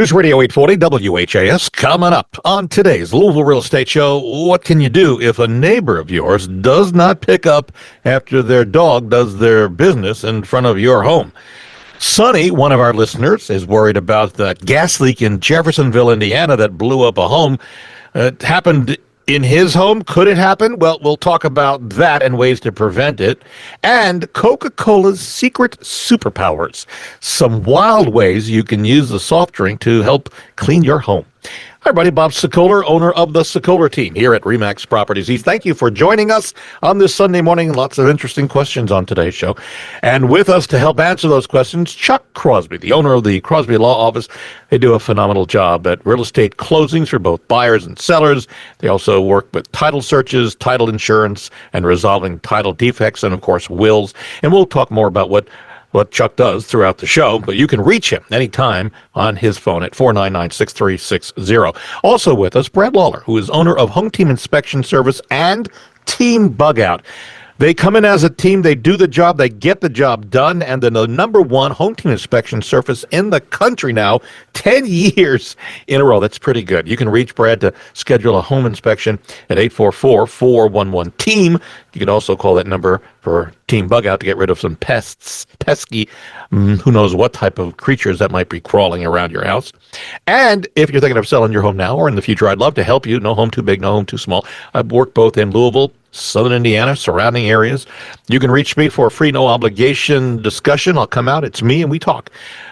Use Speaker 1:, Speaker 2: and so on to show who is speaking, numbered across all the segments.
Speaker 1: News Radio 840 WHAS coming up on today's Louisville Real Estate Show. What can you do if a neighbor of yours does not pick up after their dog does their business in front of your home? Sonny, one of our listeners, is worried about that gas leak in Jeffersonville, Indiana that blew up a home. It happened in his home. Could it happen? Well, we'll talk about that and ways to prevent it. And Coca-Cola's secret superpowers. Some wild ways you can use the soft drink to help clean your home. Hi, everybody. Bob Sokoler, owner of the Sokoler team here at RE/MAX Properties East. Thank you for joining us on this Sunday morning. Lots of interesting questions on today's show. And with us to help answer those questions, Chuck Crosby, the owner of the Crosby Law Office. They do a phenomenal job at real estate closings for both buyers and sellers. They also work with title searches, title insurance, and resolving title defects, and, of course, wills. And we'll talk more about what Chuck does throughout the show, but you can reach him anytime on his phone at 499-6360. Also with us, Brad Lawler, who is owner of Home Team Inspection Service and Team Bug Out. They come in as a team, they do the job, they get the job done, and then the number one home team inspection service in the country now, 10 years in a row. That's pretty good. You can reach Brad to schedule a home inspection at 844-411-TEAM. You can also call that number for Team Bug Out to get rid of some pesky, who knows what type of creatures that might be crawling around your house. And if you're thinking of selling your home now or in the future, I'd love to help you. No home too big, no home too small. I've worked both in Louisville, Southern Indiana, surrounding areas. You can reach me for a free, no obligation discussion. I'll come out. It's me, and we talk.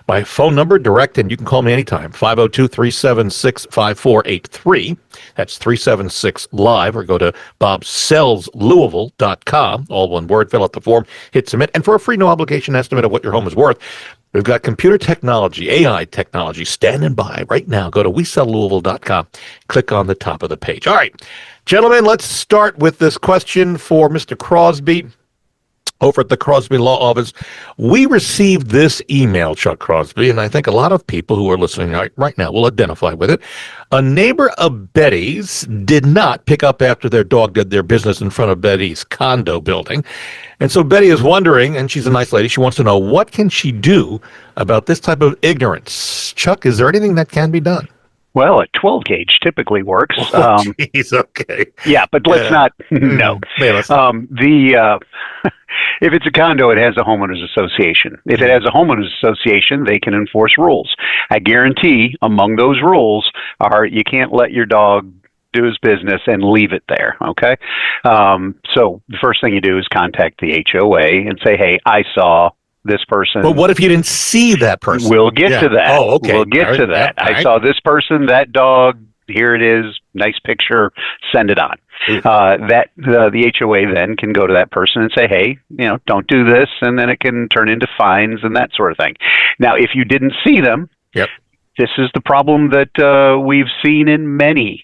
Speaker 1: My phone number, direct, and you can call me anytime, 502-376-5483. That's 376-LIVE, or go to bobsellslouisville.com, all one word. Fill out the form, hit submit, and for a free, no obligation estimate of what your home is worth, we've got computer technology, AI technology standing by right now. Go to WeSellLouisville.com. Click on the top of the page. All right, gentlemen, let's start with this question for Mr. Crosby over at the Crosby Law Office. We received this email, Chuck Crosby, and I think a lot of people who are listening right now will identify with it. A neighbor of Betty's did not pick up after their dog did their business in front of Betty's condo building. And so Betty is wondering, and she's a nice lady, she wants to know, what can she do about this type of ignorance? Chuck, is there anything that can be done?
Speaker 2: Well, a 12 gauge typically works.
Speaker 1: Oh, geez, okay.
Speaker 2: Yeah, but let's not. No.
Speaker 1: Yeah, let's not.
Speaker 2: If it's a condo, it has a homeowners association. If it has a homeowners association, they can enforce rules. I guarantee among those rules are you can't let your dog do his business and leave it there. Okay. So the first thing you do is contact the HOA and say, hey, I saw this person.
Speaker 1: But what if you didn't see that person?
Speaker 2: We'll get to that.
Speaker 1: Oh, okay.
Speaker 2: We'll get to that.
Speaker 1: All
Speaker 2: I
Speaker 1: right.
Speaker 2: saw this person, that dog. Here it is. Nice picture. Send it on. The HOA then can go to that person and say, hey, don't do this. And then it can turn into fines and that sort of thing. Now, if you didn't see them,
Speaker 1: yep,
Speaker 2: this is the problem that we've seen in many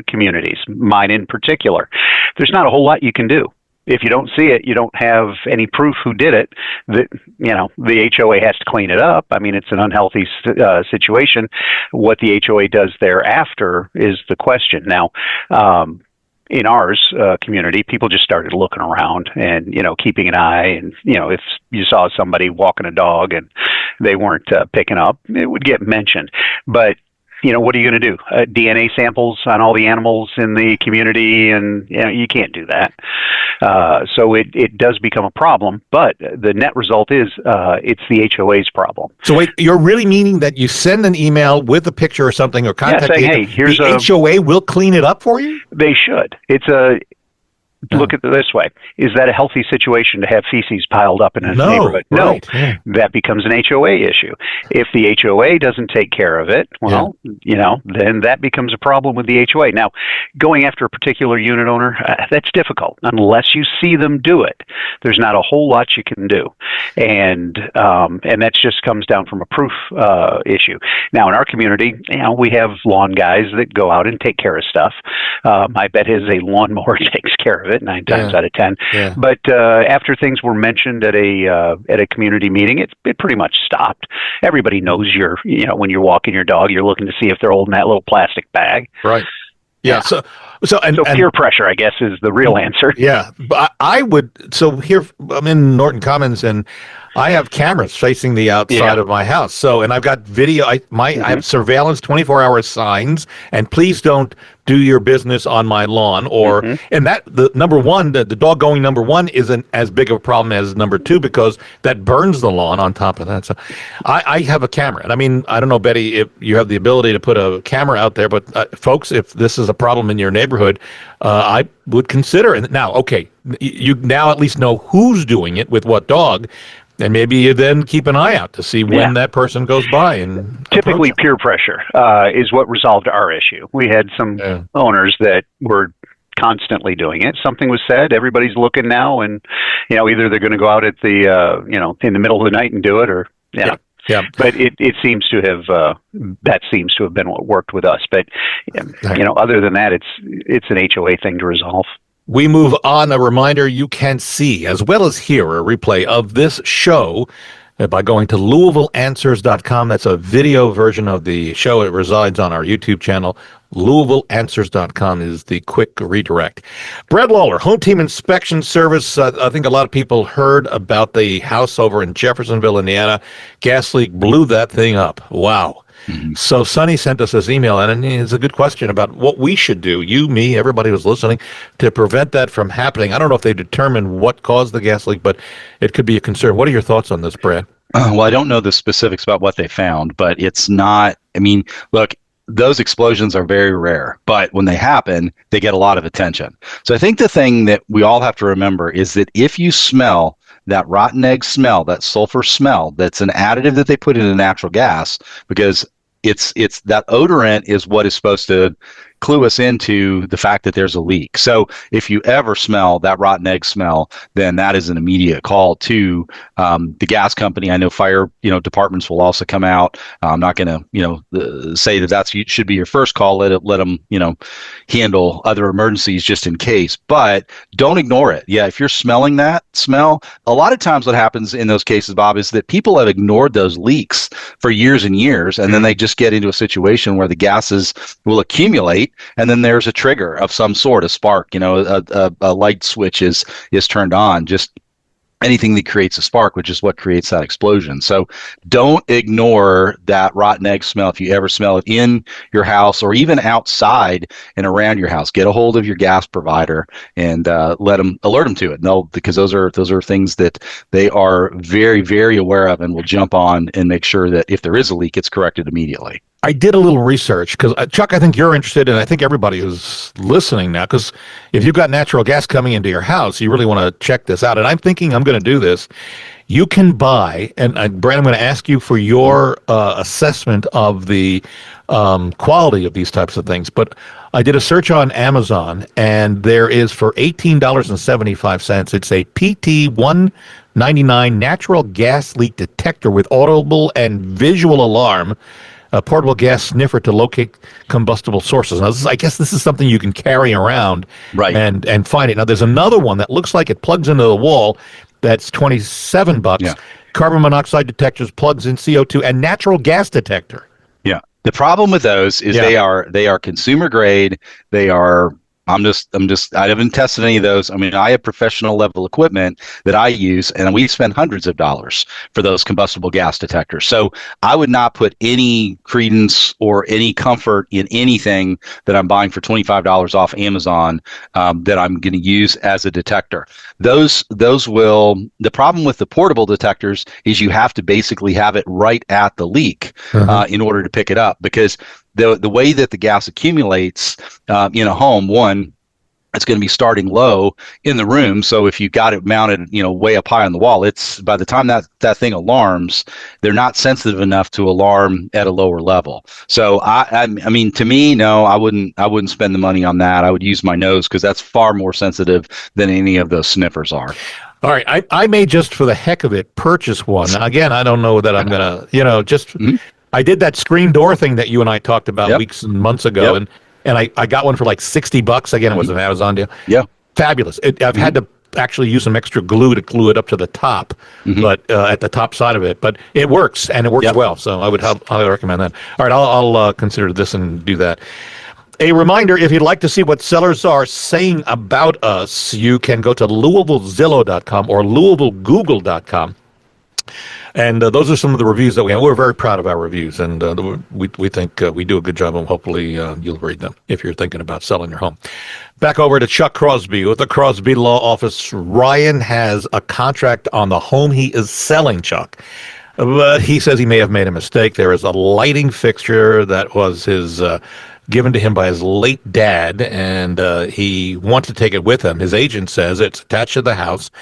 Speaker 2: communities, mine in particular. There's not a whole lot you can do. If you don't see it, you don't have any proof who did it. That the HOA has to clean it up. I mean, it's an unhealthy situation. What the HOA does thereafter is the question. Now, in ours community, people just started looking around and keeping an eye. And if you saw somebody walking a dog and they weren't picking up, it would get mentioned. But what are you going to do? DNA samples on all the animals in the community, and you can't do that. So it does become a problem, but the net result is it's the HOA's problem.
Speaker 1: So wait, you're really meaning that you send an email with a picture or something, or contact
Speaker 2: saying, hey, here's
Speaker 1: the HOA will clean it up for you?
Speaker 2: They should. Look at it this way. Is that a healthy situation to have feces piled up in a neighborhood?
Speaker 1: Right.
Speaker 2: No. Yeah. That becomes an HOA issue. If the HOA doesn't take care of it, then that becomes a problem with the HOA. Now, going after a particular unit owner, that's difficult. Unless you see them do it, there's not a whole lot you can do. And that just comes down from a proof issue. Now, in our community, we have lawn guys that go out and take care of stuff. I bet a lawnmower takes care of it 9 times out of 10. Yeah. But after things were mentioned at a community meeting, it pretty much stopped. Everybody knows when you're walking your dog, you're looking to see if they're holding that little plastic bag.
Speaker 1: Right. Yeah. So
Speaker 2: peer pressure, I guess, is the real answer.
Speaker 1: Yeah. But I would. So here I'm in Norton Commons, and I have cameras facing the outside of my house. So, and I've got video. I have surveillance, 24-hour signs, and please don't do your business on my lawn. Or and that the number one, the dog going number one isn't as big of a problem as number two because that burns the lawn on top of that. So, I have a camera, and I mean, I don't know, Betty, if you have the ability to put a camera out there, but folks, if this is a problem in your neighborhood, I would consider it. Now, okay, you now at least know who's doing it with what dog. And maybe you then keep an eye out to see when that person goes by. And
Speaker 2: typically, peer pressure is what resolved our issue. We had some owners that were constantly doing it. Something was said. Everybody's looking now, and either they're going to go out at the in the middle of the night and do it, or But it seems to have that seems to have been what worked with us. But other than that, it's an HOA thing to resolve.
Speaker 1: We move on. A reminder, you can see as well as hear a replay of this show by going to LouisvilleAnswers.com. That's a video version of the show. It resides on our YouTube channel. LouisvilleAnswers.com is the quick redirect. Brad Lawler, Home Team Inspection Service. I think a lot of people heard about the house over in Jeffersonville, Indiana. Gas leak blew that thing up. Wow. So Sonny sent us this email, and it's a good question about what we should do, you, me, everybody who's listening, to prevent that from happening. I don't know if they determined what caused the gas leak, but it could be a concern. What are your thoughts on this, Brad?
Speaker 3: Well, I don't know the specifics about what they found, but it's not, look, those explosions are very rare, but when they happen, they get a lot of attention. So I think the thing that we all have to remember is that if you smell that rotten egg smell, that sulfur smell, that's an additive that they put in a natural gas, because it's that odorant is what is supposed to clue us into the fact that there's a leak. So if you ever smell that rotten egg smell, then that is an immediate call to the gas company. I know fire departments will also come out. I'm not going to say that should be your first call. Let them handle other emergencies just in case. But don't ignore it. Yeah, if you're smelling that smell, a lot of times what happens in those cases, Bob, is that people have ignored those leaks for years and years, and then they just get into a situation where the gases will accumulate. And then there's a trigger of some sort, a spark, a light switch is turned on, just anything that creates a spark, which is what creates that explosion. So don't ignore that rotten egg smell if you ever smell it in your house or even outside and around your house. Get a hold of your gas provider and alert them to it. Because those are things that they are very, very aware of and will jump on and make sure that if there is a leak, it's corrected immediately.
Speaker 1: I did a little research because, Chuck, I think you're interested, and I think everybody who's listening now, because if you've got natural gas coming into your house, you really want to check this out. And I'm thinking I'm going to do this. You can buy, and Brad, I'm going to ask you for your assessment of the quality of these types of things. But I did a search on Amazon, and there is for $18.75, it's a PT-199 natural gas leak detector with audible and visual alarm, a portable gas sniffer to locate combustible sources. Now, I guess this is something you can carry around and find it. Now, there's another one that looks like it plugs into the wall. That's $27. Yeah. Carbon monoxide detectors, plugs in CO2, and natural gas detector.
Speaker 3: Yeah. The problem with those is they are consumer grade. They are. I haven't tested any of those. I have professional level equipment that I use, and we spend hundreds of dollars for those combustible gas detectors. So I would not put any credence or any comfort in anything that I'm buying for $25 off Amazon that I'm going to use as a detector. The problem with the portable detectors is you have to basically have it right at the leak in order to pick it up, because the way that the gas accumulates in a home, one, it's going to be starting low in the room. So if you got it mounted, way up high on the wall, it's by the time that thing alarms, they're not sensitive enough to alarm at a lower level. So to me, no, I wouldn't spend the money on that. I would use my nose because that's far more sensitive than any of those sniffers are.
Speaker 1: All right, I may just for the heck of it purchase one. Again, I don't know that I'm gonna, just. Mm-hmm. I did that screen door thing that you and I talked about weeks and months ago, and I got one for like $60. Again, it was an Amazon deal. Yeah, fabulous. I've had to actually use some extra glue to glue it up to the top, but at the top side of it. But it works, and it works well. So I would highly recommend that. All right, I'll consider this and do that. A reminder, if you'd like to see what sellers are saying about us, you can go to LouisvilleZillow.com or LouisvilleGoogle.com. And those are some of the reviews that we have. We're very proud of our reviews, and we think we do a good job, and hopefully you'll read them if you're thinking about selling your home. Back over to Chuck Crosby with the Crosby Law Office. Ryan has a contract on the home he is selling, Chuck. But he says he may have made a mistake. There is a lighting fixture that was his given to him by his late dad, and he wants to take it with him. His agent says it's attached to the house,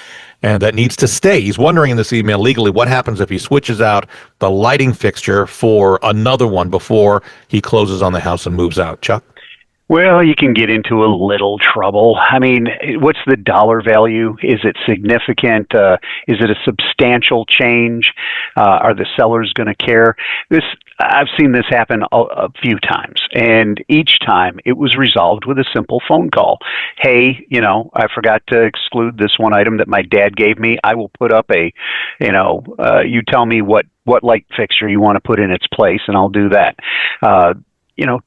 Speaker 1: and that needs to stay. He's wondering in this email legally what happens if he switches out the lighting fixture for another one before he closes on the house and moves out. Chuck?
Speaker 2: Well, you can get into a little trouble. I mean, what's the dollar value? Is it significant? Is it a substantial change? Are the sellers going to care? I've seen this happen a few times, and each time it was resolved with a simple phone call. Hey, I forgot to exclude this one item that my dad gave me. I will put up you tell me what light fixture you want to put in its place, and I'll do that.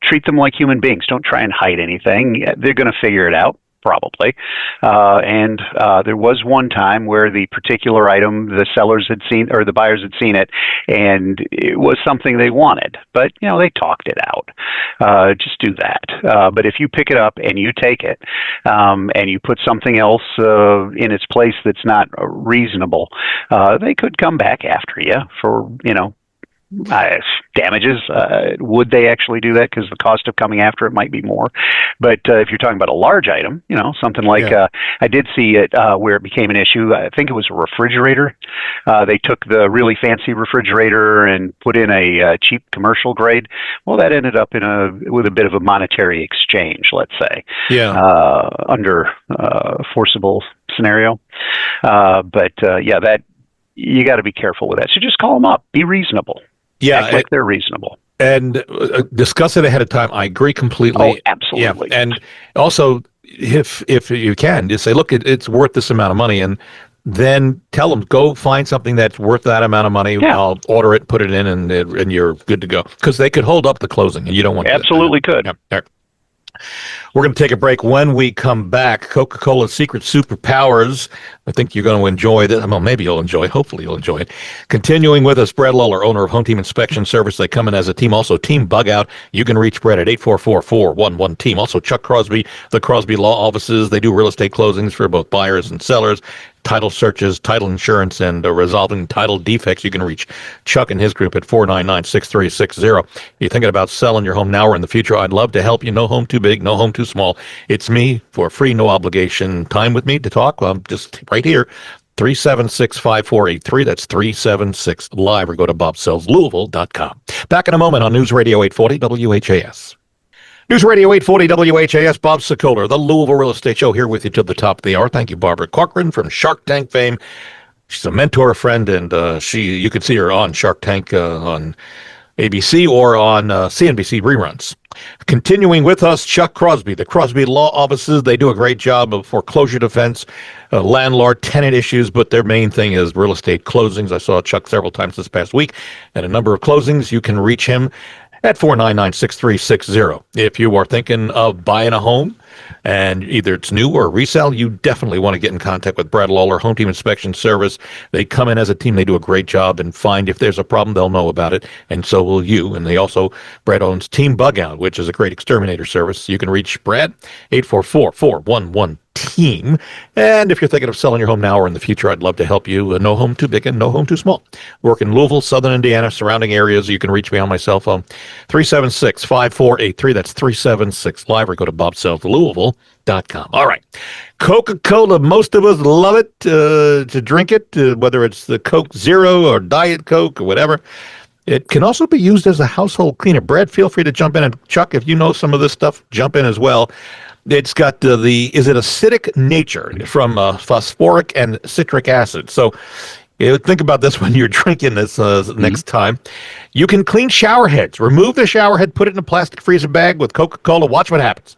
Speaker 2: Treat them like human beings. Don't try and hide anything. They're going to figure it out, probably. And there was one time where the particular item the sellers had seen, or the buyers had seen it, and it was something they wanted. But, they talked it out. Just do that. But if you pick it up and you take it, and you put something else in its place that's not reasonable, they could come back after you for, damages. Would they actually do that? Because the cost of coming after it might be more. But if you're talking about a large item, something like I did see it where it became an issue. I think it was a refrigerator. They took the really fancy refrigerator and put in a cheap commercial grade. Well, that ended up with a bit of a monetary exchange, let's say. Under forcible scenario. But that you got to be careful with that. So just call them up. Be reasonable. Act like they're reasonable.
Speaker 1: And discuss it ahead of time. I agree completely.
Speaker 2: Oh, absolutely.
Speaker 1: Yeah. And also, if you can, just say, look, it's worth this amount of money, and then tell them, go find something that's worth that amount of money. Yeah. I'll order it, put it in, and you're good to go. Because they could hold up the closing, and you don't want
Speaker 2: absolutely
Speaker 1: that.
Speaker 2: Could.
Speaker 1: Yeah. We're going to take a break. When we come back, Coca-Cola Secret Superpowers. I think you're going to enjoy this. Well, maybe you'll enjoy it. Hopefully you'll enjoy it. Continuing with us, Brett Lawler, owner of Home Team Inspection Service. They come in as a team. Also, Team Bug Out. You can reach Brett at 844-411-TEAM. Also, Chuck Crosby, the Crosby Law Offices. They do real estate closings for both buyers and sellers, title searches, title insurance, and resolving title defects. You can reach Chuck and his group at 499-6360. You're thinking about selling your home now or in the future, I'd love to help you. No home too big, no home too small. It's me for free, no obligation time with me to talk. Just right here, 376-5483. That's 376-LIVE, or go to bobsellslouisville.com. Back in a moment on News Radio 840 WHAS. News Radio 840 WHAS, Bob Sokoler, the Louisville Real Estate Show, here with you till the top of the hour. Thank you, Barbara Corcoran from Shark Tank fame. She's a mentor, a friend, and you can see her on Shark Tank on ABC or on CNBC reruns. Continuing with us, Chuck Crosby, the Crosby Law Offices. They do a great job of foreclosure defense, landlord-tenant issues, but their main thing is real estate closings. I saw Chuck several times this past week at a number of closings. You can reach him at 499-6360. If you are thinking of buying a home, and either it's new or resale, you definitely want to get in contact with Brad Lawler, Home Team Inspection Service. They come in as a team. They do a great job and find if there's a problem, they'll know about it, and so will you. And they also, Brad owns Team Bug Out, which is a great exterminator service. You can reach Brad, 844-411-TEAM. And if you're thinking of selling your home now or in the future, I'd love to help you. No home too big and no home too small. Work in Louisville, Southern Indiana, surrounding areas. You can reach me on my cell phone, 376-5483. That's 376-LIVE, or go to bobsellslouisville.com. All right. Coca-Cola, most of us love it to drink it, whether it's the Coke Zero or Diet Coke or whatever. It can also be used as a household cleaner. Brad, feel free to jump in. And Chuck, if you know some of this stuff, jump in as well. It's got is it acidic nature from phosphoric and citric acid. So think about this when you're drinking this next time. You can clean shower heads. Remove the shower head, put it in a plastic freezer bag with Coca-Cola. Watch what happens.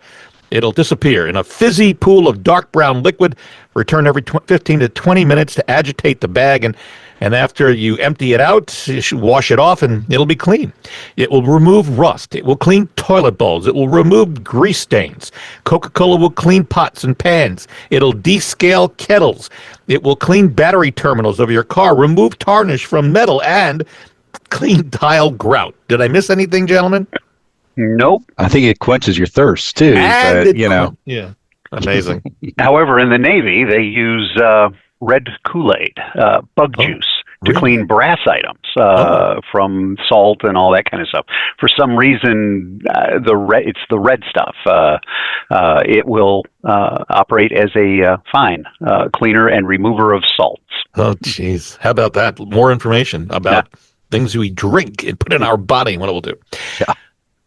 Speaker 1: It'll disappear in a fizzy pool of dark brown liquid. Return every 15 to 20 minutes to agitate the bag, and And after you empty it out, you should wash it off and it'll be clean. It will remove rust. It will clean toilet bowls. It will remove grease stains. Coca-Cola will clean pots and pans. It'll descale kettles. It will clean battery terminals of your car, remove tarnish from metal, and clean tile grout. Did I miss anything, gentlemen?
Speaker 2: Nope.
Speaker 3: I think it quenches your thirst too.
Speaker 1: And
Speaker 3: But, you know,
Speaker 1: yeah, amazing.
Speaker 2: However, in the Navy, they use red Kool-Aid, bug juice, to
Speaker 1: really?
Speaker 2: clean brass items from salt and all that kind of stuff. For some reason, it's the red stuff. It will operate as a fine cleaner and remover of salts.
Speaker 1: Oh, jeez. How about that? More information about things we drink and put in our body, what it will do.
Speaker 3: Yeah.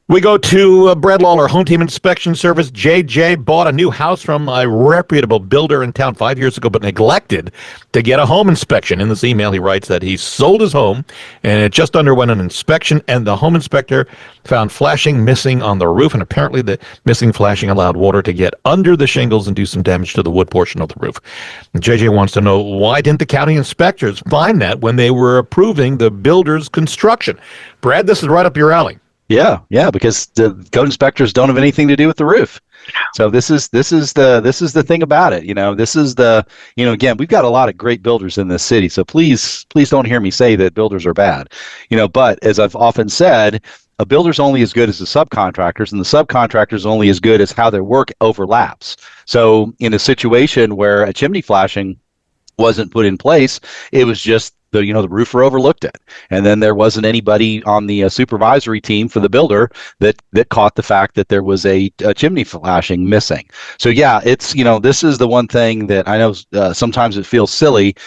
Speaker 1: We go to Brad Lawler, Home Team Inspection Service. JJ bought a new house from a reputable builder in town 5 years ago, but neglected to get a home inspection. In this email, he writes that he sold his home, and it just underwent an inspection, and the home inspector found flashing missing on the roof, and apparently the missing flashing allowed water to get under the shingles and do some damage to the wood portion of the roof. And JJ wants to know, why didn't the county inspectors find that when they were approving the builder's construction? Brad, this is right up your alley.
Speaker 3: Yeah, because the code inspectors don't have anything to do with the roof. So this is the thing about it. Again, we've got a lot of great builders in this city. So please don't hear me say that builders are bad. But as I've often said, a builder's only as good as the subcontractors, and the subcontractor's only as good as how their work overlaps. So in a situation where a chimney flashing wasn't put in place, it was just the roofer overlooked it, and then there wasn't anybody on the supervisory team for the builder that caught the fact that there was a chimney flashing missing. So yeah, it's this is the one thing that I know sometimes it feels silly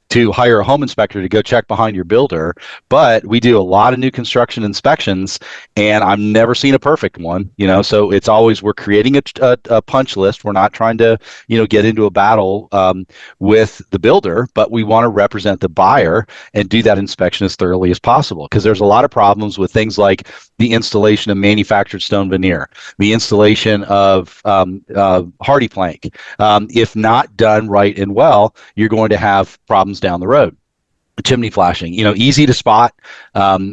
Speaker 3: to hire a home inspector to go check behind your builder, but we do a lot of new construction inspections, and I've never seen a perfect one. So it's always, we're creating a punch list. We're not trying to get into a battle with the builder, but we want to represent the buyer and do that inspection as thoroughly as possible, because there's a lot of problems with things like the installation of manufactured stone veneer, the installation of hardy plank. If not done right and well, you're going to have problems down the road. Chimney flashing, easy to spot,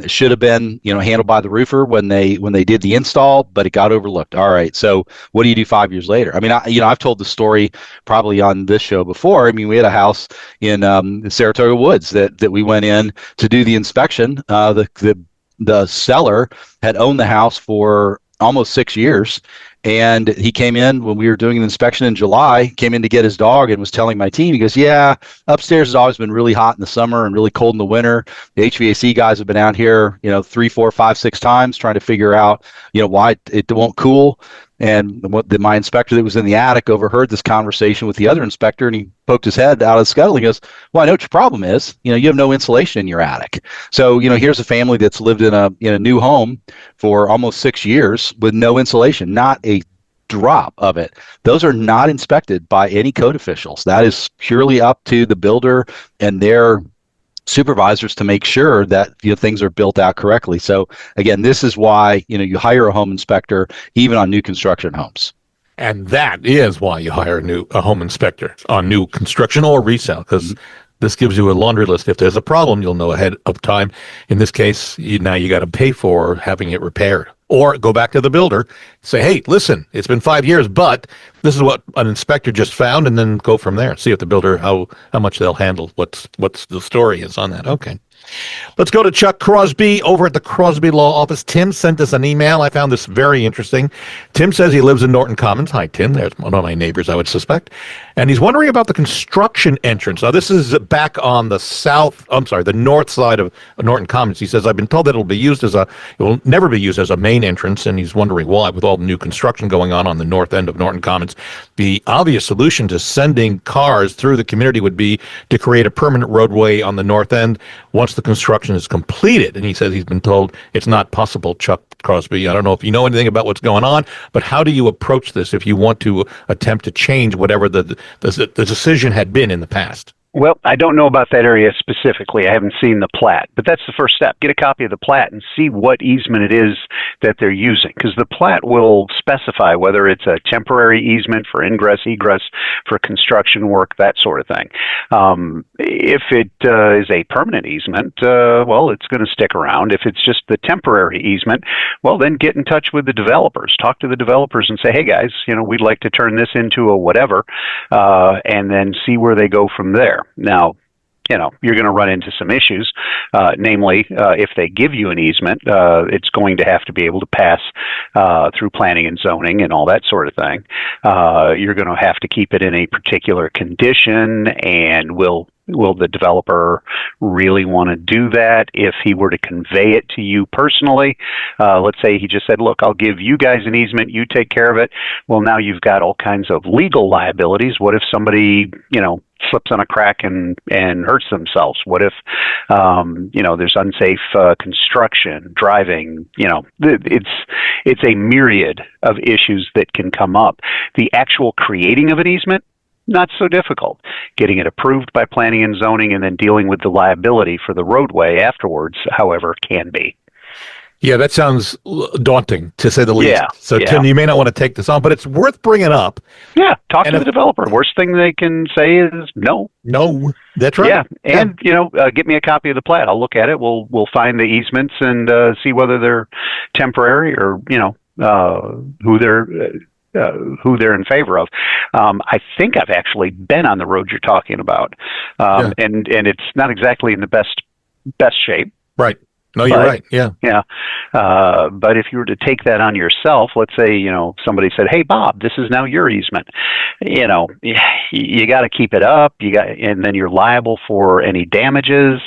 Speaker 3: should have been, handled by the roofer when they did the install, but it got overlooked. All right. So what do you do 5 years later? I mean, I've told the story probably on this show before. I mean, we had a house in the Saratoga Woods that we went in to do the inspection. The seller had owned the house for almost 6 years. And he came in when we were doing an inspection in July, came in to get his dog, and was telling my team, he goes, yeah, upstairs has always been really hot in the summer and really cold in the winter. The HVAC guys have been out here, 3, 4, 5, 6 times trying to figure out, why it won't cool. And my inspector that was in the attic overheard this conversation with the other inspector, and he poked his head out of the scuttle. He goes, well, I know what your problem is. You have no insulation in your attic. So, here's a family that's lived in a new home for almost 6 years with no insulation, not a drop of it. Those are not inspected by any code officials. That is purely up to the builder and their supervisors to make sure that things are built out correctly. So again, this is why you hire a home inspector even on new construction homes.
Speaker 1: And that is why you hire a home inspector on new construction or resale, because this gives you a laundry list. If there's a problem, you'll know ahead of time. In this case, now you got to pay for having it repaired. Or go back to the builder, say, hey, listen, it's been 5 years, but this is what an inspector just found, and then go from there. See if the builder, how much they'll handle, what's the story is on that. Okay. Let's go to Chuck Crosby over at the Crosby Law Office. Tim sent us an email. I found this very interesting. Tim says he lives in Norton Commons. Hi, Tim. There's one of my neighbors, I would suspect. And he's wondering about the construction entrance. Now, this is back on the north side of Norton Commons. He says, I've been told that it will never be used as a main entrance, and he's wondering why, with all the new construction going on the north end of Norton Commons. The obvious solution to sending cars through the community would be to create a permanent roadway on the north end once the construction is completed. And he says he's been told it's not possible. Chuck Crosby, I don't know if you know anything about what's going on, but how do you approach this if you want to attempt to change whatever the decision had been in the past?
Speaker 2: Well, I don't know about that area specifically. I haven't seen the plat, but that's the first step. Get a copy of the plat and see what easement it is that they're using, because the plat will specify whether it's a temporary easement for ingress, egress, for construction work, that sort of thing. If it is a permanent easement, well, it's going to stick around. If it's just the temporary easement, well, then get in touch with the developers. Talk to the developers and say, hey, guys, we'd like to turn this into a whatever, and then see where they go from there. Now, you're going to run into some issues, namely, if they give you an easement, it's going to have to be able to pass through planning and zoning and all that sort of thing. You're going to have to keep it in a particular condition, and will the developer really want to do that if he were to convey it to you personally? Let's say he just said, look, I'll give you guys an easement, you take care of it. Well, now you've got all kinds of legal liabilities. What if somebody, slips on a crack and hurts themselves? What if, there's unsafe construction, driving? It's a myriad of issues that can come up. The actual creating of an easement, not so difficult. Getting it approved by planning and zoning and then dealing with the liability for the roadway afterwards, however, can be.
Speaker 1: Yeah, that sounds daunting, to say the least.
Speaker 2: Yeah,
Speaker 1: So,
Speaker 2: yeah.
Speaker 1: Tim, you may not want to take this on, but it's worth bringing up.
Speaker 2: Yeah, talk to the developer. Worst thing they can say is no.
Speaker 1: No, that's right.
Speaker 2: Yeah, and get me a copy of the plat. I'll look at it. We'll find the easements and see whether they're temporary or who they're in favor of. I think I've actually been on the road you're talking about, and it's not exactly in the best shape.
Speaker 1: Right. No, you're right. Yeah.
Speaker 2: Yeah. But if you were to take that on yourself, let's say, somebody said, hey, Bob, this is now your easement. You got to keep it up. And then you're liable for any damages.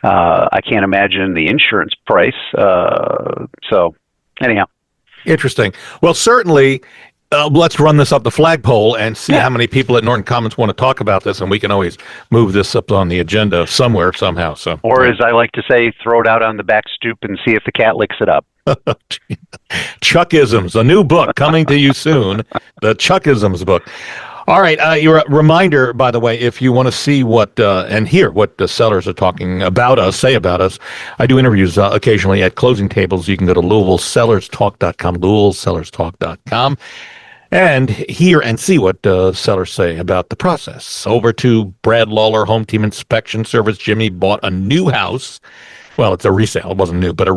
Speaker 2: I can't imagine the insurance price. So anyhow.
Speaker 1: Interesting. Well, certainly, let's run this up the flagpole and see how many people at Norton Commons want to talk about this, and we can always move this up on the agenda somewhere, somehow. So,
Speaker 2: or as I like to say, throw it out on the back stoop and see if the cat licks it up.
Speaker 1: Chuckisms, a new book coming to you soon, the Chuckisms book. All right, your reminder, by the way, if you want to see what and hear what the sellers are talking about us, say about us, I do interviews occasionally at closing tables. You can go to LouisvilleSellersTalk.com, LouisvilleSellersTalk.com, and hear and see what sellers say about the process. Over to Brad Lawler, Home Team Inspection Service. Jimmy bought a new house. Well, it's a resale. It wasn't new, but a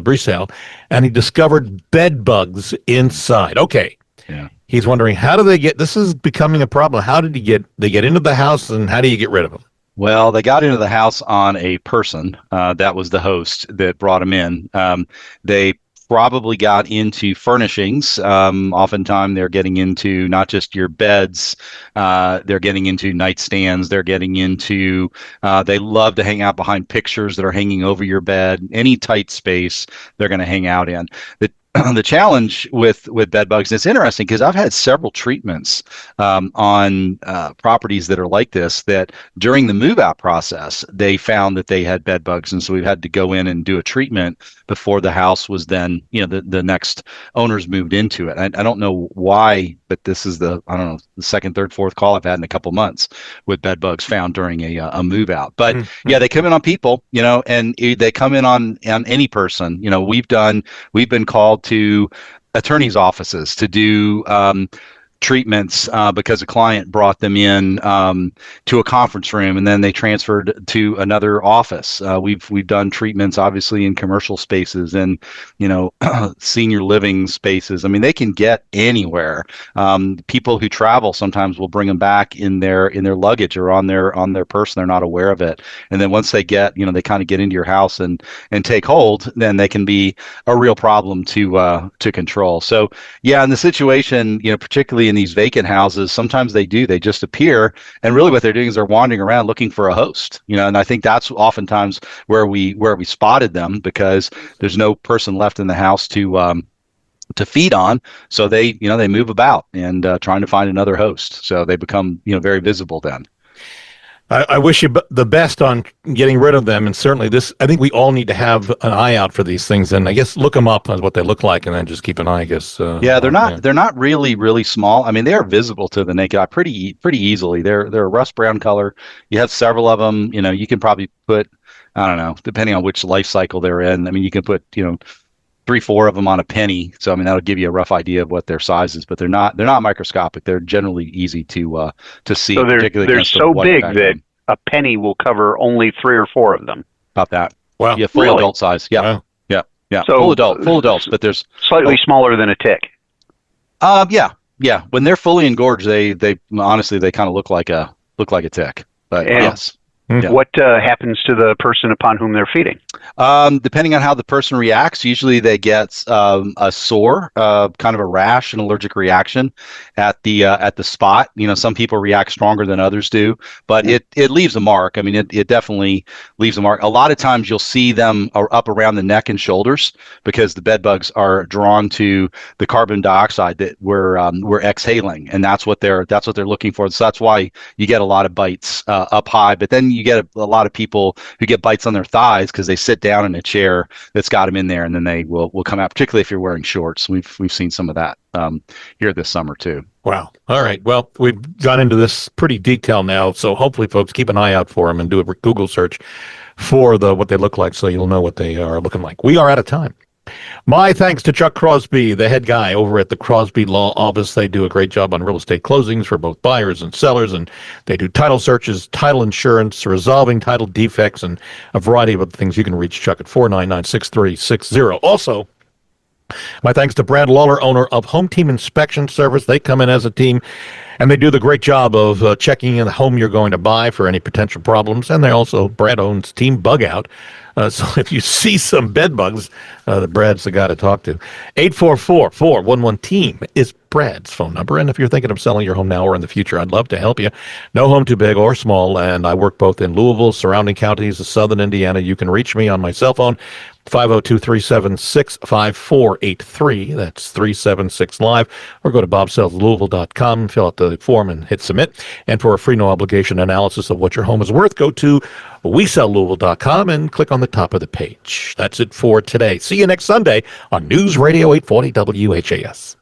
Speaker 1: resale. And he discovered bed bugs inside. Okay.
Speaker 3: Yeah.
Speaker 1: He's wondering, how do they get, this is becoming a problem. How did they get into the house, and how do you get rid of them?
Speaker 3: Well, they got into the house on a person. That was the host that brought them in. They probably got into furnishings. Oftentimes they're getting into not just your beds, they're getting into nightstands, they're getting into, they love to hang out behind pictures that are hanging over your bed. Any tight space they're going to hang out in. The challenge with bed bugs, and it's interesting because I've had several treatments on properties that are like this, that during the move out process, they found that they had bed bugs. And so we've had to go in and do a treatment before the house was then, the next owners moved into it. I don't know why, but this is the second, third, fourth call I've had in a couple months with bed bugs found during a move out. But yeah, they come in on people, and they come in on any person. We've been called to attorneys' offices to do treatments because a client brought them in to a conference room, and then they transferred to another office. We've done treatments obviously in commercial spaces and senior living spaces. I mean, they can get anywhere. People who travel sometimes will bring them back in their luggage or on their person. They're not aware of it, and then once they get they kind of get into your house and take hold, then they can be a real problem to control. So yeah, in the situation, particularly in these vacant houses, sometimes they just appear, and really what they're doing is they're wandering around looking for a host, and I think that's oftentimes where we spotted them, because there's no person left in the house to feed on, so they move about and trying to find another host, so they become very visible then.
Speaker 1: I wish you the best on getting rid of them, and certainly I think we all need to have an eye out for these things, and I guess look them up on what they look like, and then just keep an eye. I guess.
Speaker 3: Yeah, they're not really small. I mean, they are visible to the naked eye pretty easily. They're a rust brown color. You have several of them. You know, you can probably put, I don't know, depending on which life cycle they're in. I mean, you can put 3-4 of them on a penny. So I mean, that'll give you a rough idea of what their size is. But they're not microscopic. They're generally easy to see.
Speaker 2: So they're so big that a penny will cover only 3 or 4 of them.
Speaker 3: About that.
Speaker 1: Wow.
Speaker 3: Yeah, full
Speaker 2: Really?
Speaker 3: adult size. Yeah.
Speaker 1: Wow.
Speaker 3: Yeah.
Speaker 2: So
Speaker 3: full adults. But there's
Speaker 2: slightly smaller than a tick.
Speaker 3: Yeah. When they're fully engorged, they honestly they kind of look like a tick. But
Speaker 2: And
Speaker 3: yes. Yeah.
Speaker 2: What happens to the person upon whom they're feeding?
Speaker 3: Depending on how the person reacts, usually they get a sore, kind of a rash, an allergic reaction at the spot. You know, some people react stronger than others do, but it leaves a mark. I mean, it definitely leaves a mark. A lot of times you'll see them up around the neck and shoulders because the bed bugs are drawn to the carbon dioxide that we're exhaling, and that's what they're looking for. So that's why you get a lot of bites up high, but then you get a lot of people who get bites on their thighs because they sit down in a chair that's got them in there, and then they will come out, particularly if you're wearing shorts. We've seen some of that here this summer too.
Speaker 1: Wow. All right. Well, we've gone into this pretty detail now, so hopefully, folks, keep an eye out for them and do a Google search for what they look like, so you'll know what they are looking like. We are out of time. My thanks to Chuck Crosby, the head guy over at the Crosby Law Office. They do a great job on real estate closings for both buyers and sellers, and they do title searches, title insurance, resolving title defects, and a variety of other things. You can reach Chuck at 499-6360. Also, my thanks to Brad Lawler, owner of Home Team Inspection Service. They come in as a team, and they do the great job of checking in the home you're going to buy for any potential problems. And Brad owns Team Bug Out. So if you see some bed bugs, Brad's the guy to talk to. 844-411-TEAM is Brad's phone number. And if you're thinking of selling your home now or in the future, I'd love to help you. No home too big or small. And I work both in Louisville, surrounding counties, southern Indiana. You can reach me on my cell phone, 502-376-5483. That's 376-LIVE. Or go to bobsellslouisville.com, fill out the form, and hit submit. And for a free, no-obligation analysis of what your home is worth, go to WeSellLouisville.com and click on the top of the page. That's it for today. See you next Sunday on News Radio 840 WHAS.